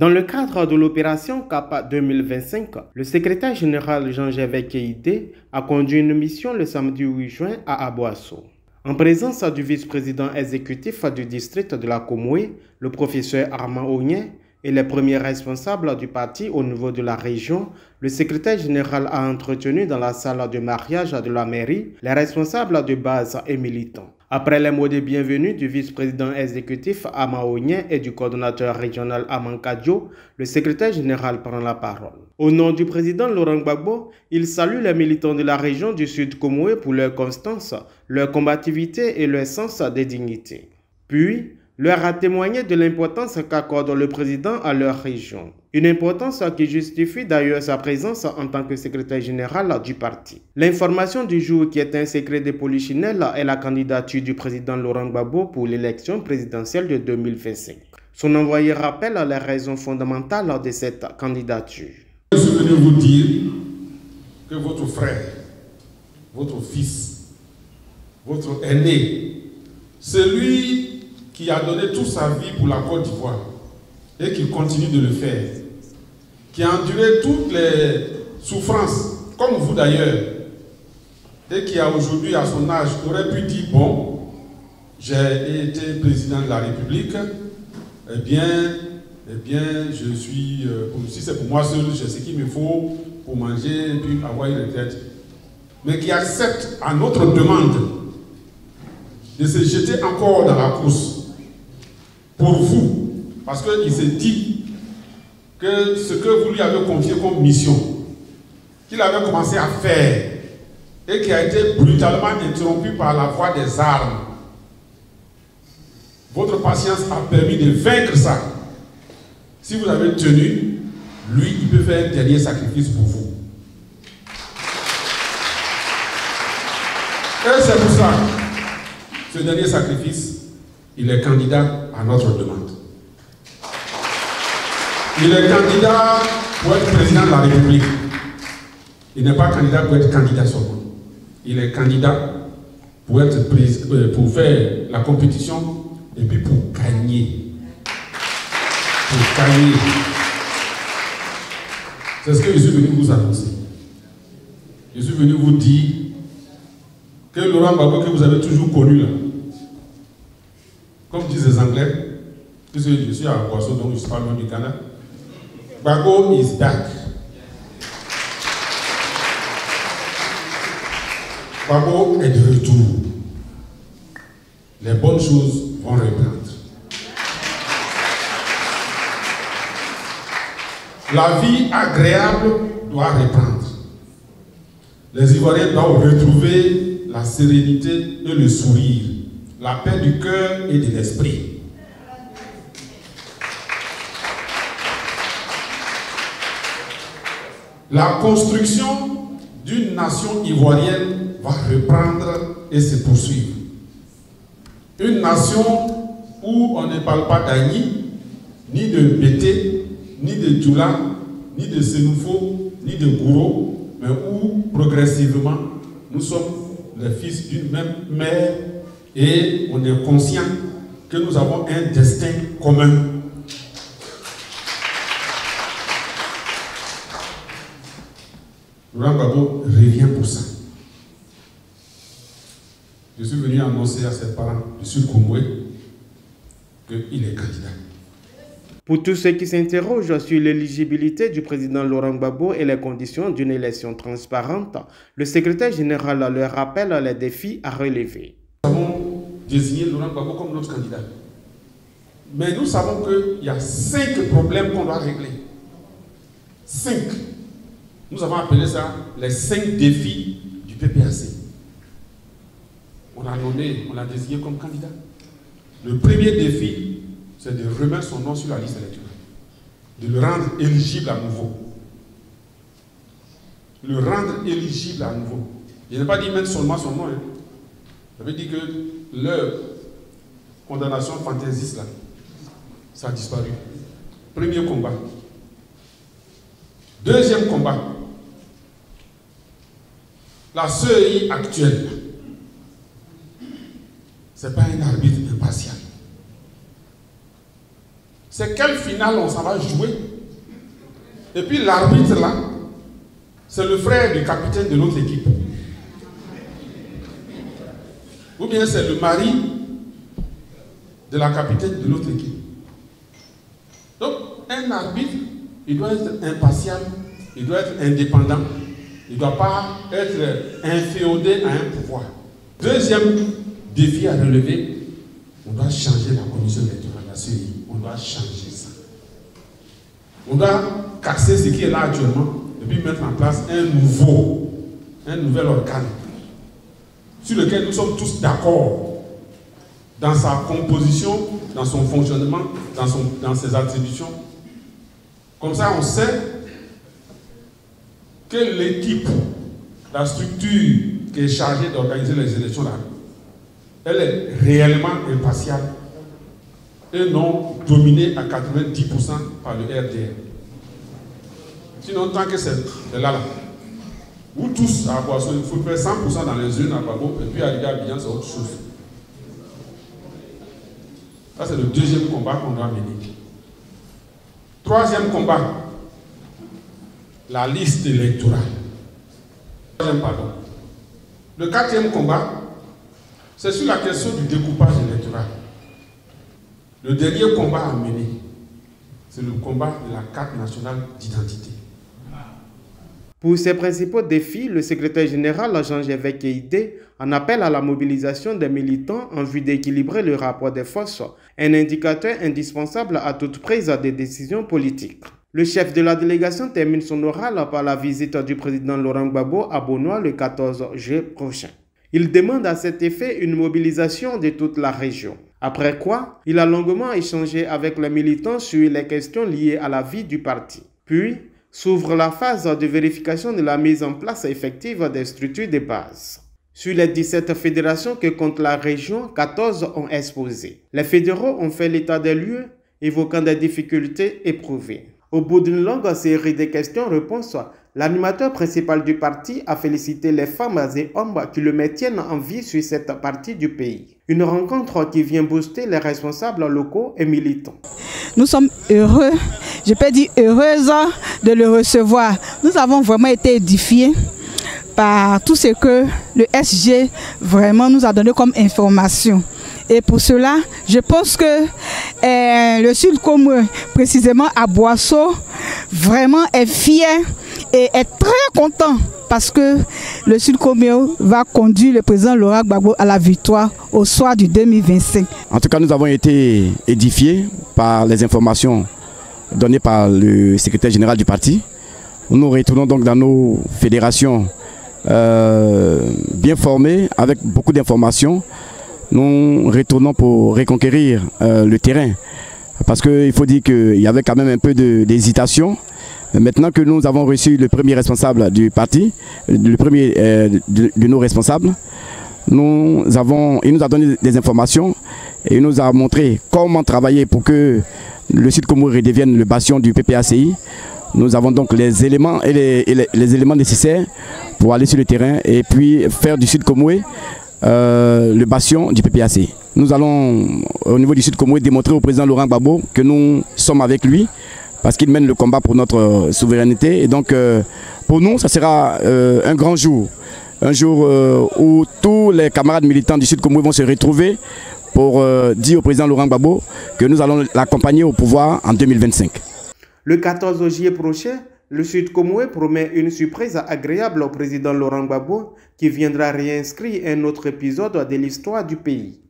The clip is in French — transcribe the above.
Dans le cadre de l'opération CAPA 2025, le secrétaire général Jean-Gervais Keïdé a conduit une mission le samedi 8 juin à Aboasso. En présence du vice-président exécutif du district de la Komoué, le professeur Armand Ognien, et les premiers responsables du parti au niveau de la région, le secrétaire général a entretenu dans la salle de mariage de la mairie les responsables de base et militants. Après les mots de bienvenue du vice-président exécutif Armand Ognien et du coordonnateur régional Aman Kadjo, le secrétaire général prend la parole. Au nom du président Laurent Gbagbo, il salue les militants de la région du Sud Komoué pour leur constance, leur combativité et leur sens de dignité. Puis, leur a témoigné de l'importance qu'accorde le président à leur région. Une importance qui justifie d'ailleurs sa présence en tant que secrétaire général du parti. L'information du jour qui est un secret de polichinelle est la candidature du président Laurent Gbagbo pour l'élection présidentielle de 2025. Son envoyé rappelle les raisons fondamentales de cette candidature. Je suis venu vous dire que votre frère, votre fils, votre aîné, celui qui a donné toute sa vie pour la Côte d'Ivoire et qui continue de le faire, qui a enduré toutes les souffrances, comme vous d'ailleurs, et qui a aujourd'hui, à son âge, aurait pu dire, bon, j'ai été président de la République, eh bien, je suis, si c'est pour moi seul, j'ai ce qu'il me faut pour manger et puis avoir une retraite. Mais qui accepte à notre demande de se jeter encore dans la course pour vous, parce qu'il s'est dit que ce que vous lui avez confié comme mission, qu'il avait commencé à faire et qui a été brutalement interrompu par la voie des armes, votre patience a permis de vaincre ça. Si vous avez tenu, lui, il peut faire un dernier sacrifice pour vous. Et c'est pour ça, ce dernier sacrifice, il est candidat à notre demande. Il est candidat pour être président de la République. Il n'est pas candidat pour être candidat seulement. Il est candidat pour faire la compétition et puis pour gagner. Pour gagner. C'est ce que je suis venu vous annoncer. Je suis venu vous dire que Laurent Gbagbo, que vous avez toujours connu là, comme disent les Anglais, puisque je suis à Aboasso, donc je suis pas loin du Ghana, Gbagbo is back. Gbagbo est de retour. Les bonnes choses vont reprendre. La vie agréable doit reprendre. Les Ivoiriens doivent retrouver la sérénité et le sourire, la paix du cœur et de l'esprit. La construction d'une nation ivoirienne va reprendre et se poursuivre. Une nation où on ne parle pas d'Agni, ni de Bété, ni de Djoula, ni de Sénoufo, ni de Gouro, mais où progressivement nous sommes les fils d'une même mère et on est conscient que nous avons un destin commun. Laurent Gbagbo revient pour ça. Je suis venu annoncer à ses parents du Sud Komoué qu'il est candidat. Pour tous ceux qui s'interrogent sur l'éligibilité du président Laurent Gbagbo et les conditions d'une élection transparente, le secrétaire général leur rappelle les défis à relever. Nous avons désigné Laurent Gbagbo comme notre candidat. Mais nous savons qu'il y a 5 problèmes qu'on doit régler. 5. Nous avons appelé ça les 5 défis du PPAC. On l'a désigné comme candidat. Le premier défi, c'est de remettre son nom sur la liste électorale, de le rendre éligible à nouveau. Le rendre éligible à nouveau. Je n'ai pas dit mettre seulement son nom. J'avais dit que leur condamnation fantaisiste, là, ça a disparu. Premier combat. Deuxième combat. La CEI actuelle, ce n'est pas un arbitre impartial. c'est quelle finale on s'en va jouer. Et puis l'arbitre là, c'est le frère du capitaine de l'autre équipe. Ou bien c'est le mari de la capitaine de l'autre équipe. Donc, un arbitre, il doit être impartial, il doit être indépendant, il ne doit pas être inféodé à un pouvoir. Deuxième défi à relever, on doit changer la commission électorale, la CEI. On doit changer ça. On doit casser ce qui est là actuellement et puis mettre en place un nouvel organe sur lequel nous sommes tous d'accord dans sa composition, dans son fonctionnement, dans ses attributions. Comme ça, on sait que l'équipe, la structure qui est chargée d'organiser les élections là, elle est réellement impartiale et non dominée à 90% par le RDR. Sinon, tant que c'est là, vous tous à Aboasso, il faut faire 100% dans les urnes à Babo et puis arriver à Abidjan, c'est autre chose. Ça, c'est le deuxième combat qu'on doit mener. Troisième combat, la liste électorale. Le quatrième combat, c'est sur la question du découpage électoral. Le dernier combat à mener, c'est le combat de la carte nationale d'identité. Pour ces principaux défis, le secrétaire général Jean-Gervais Keïdé en appelle à la mobilisation des militants en vue d'équilibrer le rapport des forces, un indicateur indispensable à toute prise de décision politique. Le chef de la délégation termine son oral par la visite du président Laurent Gbagbo à Bonoa le 14 juillet prochain. Il demande à cet effet une mobilisation de toute la région. Après quoi, il a longuement échangé avec les militants sur les questions liées à la vie du parti. Puis, s'ouvre la phase de vérification de la mise en place effective des structures de base. Sur les 17 fédérations que compte la région, 14 ont exposé. Les fédéraux ont fait l'état des lieux, évoquant des difficultés éprouvées. Au bout d'une longue série de questions-réponses, l'animateur principal du parti a félicité les femmes et hommes qui le maintiennent en vie sur cette partie du pays. Une rencontre qui vient booster les responsables locaux et militants. Nous sommes heureux, je peux dire heureuse de le recevoir. Nous avons vraiment été édifiés par tout ce que le SG vraiment nous a donné comme information. Et pour cela, je pense que le Sud Commun, précisément à Aboasso, vraiment est fier et est très content parce que le Sud Commun va conduire le président Laurent Gbagbo à la victoire au soir du 2025. En tout cas, nous avons été édifiés par les informations données par le secrétaire général du parti. Nous retournons donc dans nos fédérations bien formées, avec beaucoup d'informations. Nous retournons pour reconquérir le terrain. Parce qu'il faut dire qu'il y avait quand même un peu d'hésitation. Maintenant que nous avons reçu le premier responsable du parti, le premier de nos responsables, il nous a donné des informations et il nous a montré comment travailler pour que le Sud Commun redevienne le bastion du PPACI. Nous avons donc les éléments et les éléments nécessaires pour aller sur le terrain et puis faire du Sud Commun le bastion du PPACI. Nous allons au niveau du Sud Commun démontrer au président Laurent Gbagbo que nous sommes avec lui parce qu'il mène le combat pour notre souveraineté. Et donc pour nous, ça sera un grand jour. Un jour où tous les camarades militants du Sud Commun vont se retrouver pour dire au président Laurent Gbagbo que nous allons l'accompagner au pouvoir en 2025. Le 14 juillet prochain, le Sud Commun promet une surprise agréable au président Laurent Gbagbo qui viendra réinscrire un autre épisode de l'histoire du pays.